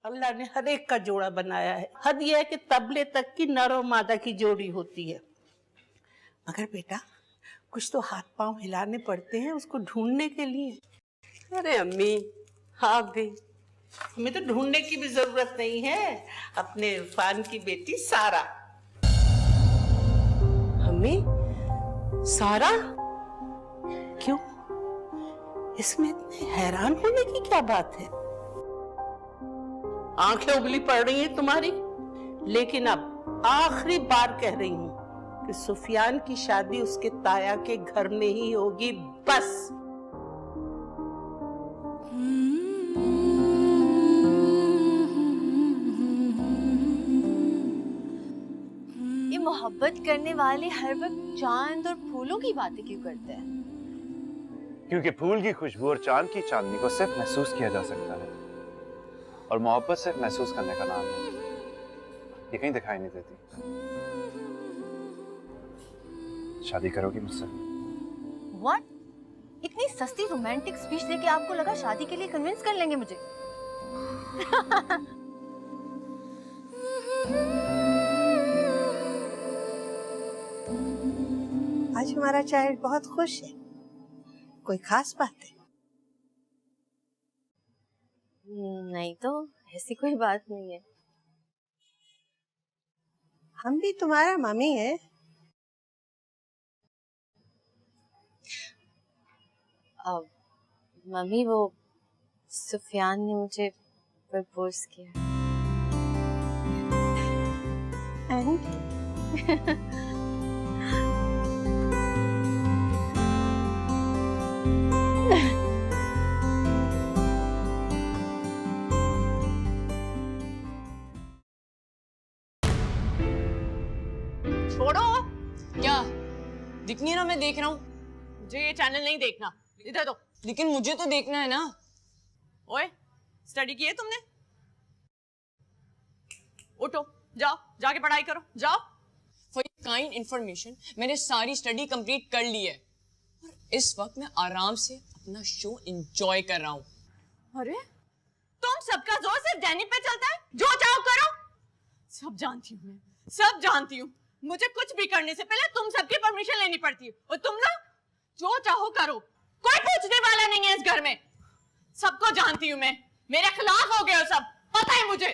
अल्लाह ने हर एक का जोड़ा बनाया है। हद यह है कि तबले तक की नर और मादा की जोड़ी होती है। मगर बेटा कुछ तो हाथ पांव हिलाने पड़ते हैं उसको ढूंढने के लिए। अरे अम्मी आप भी। हमें तो ढूंढने की भी जरूरत नहीं है, अपने इरफान की बेटी सारा। अम्मी सारा? क्यों, इसमें इतने हैरान होने की क्या बात है? आंखें उगली पड़ रही हैं तुम्हारी, लेकिन अब आखिरी बार कह रही हूं कि सुफियान की शादी उसके ताया के घर में ही होगी, बस। ये मोहब्बत करने वाले हर वक्त चांद और फूलों की बातें क्यों करते हैं? क्योंकि फूल की खुशबू और चांद की चांदनी को सिर्फ महसूस किया जा सकता है, और मोहब्बत सिर्फ महसूस करने का नाम है, ये कहीं दिखाई नहीं देती। शादी करोगी मुझसे? What? इतनी सस्ती रोमांटिक स्पीच देके आपको लगा शादी के लिए कन्विंस कर लेंगे मुझे? आज हमारा चाइल्ड बहुत खुश है, कोई खास बात है? नहीं तो ऐसी कोई बात नहीं है। हम भी तुम्हारा मम्मी है। अब मम्मी वो सुफियान ने मुझे प्रपोज किया। छोड़ो। क्या दिख नहीं रहा? मैं देख रहा हूँ। मुझे ये चैनल नहीं देखना, इधर दो। लेकिन मुझे तो देखना है ना। ओए, स्टडी की है तुमने? उठो, जाओ, जाके पढ़ाई करो, जाओ। फॉर काइंड इंफॉर्मेशन, मैंने सारी स्टडी कंप्लीट कर ली है और इस वक्त मैं आराम से अपना शो एंजॉय कर रहा हूँ। अरे, तुम सबका जोर सिर्फ डैनी पे चलता है, जो चाहो करो। सब जानती हूँ मैं, सब जानती हूँ। मुझे कुछ भी करने से पहले तुम सबकी परमिशन लेनी पड़ती है, और तुम ना जो चाहो करो, कोई पूछने वाला नहीं है इस घर में। सबको जानती हूँ मैं, मेरे खिलाफ हो गए हो सब, पता है मुझे।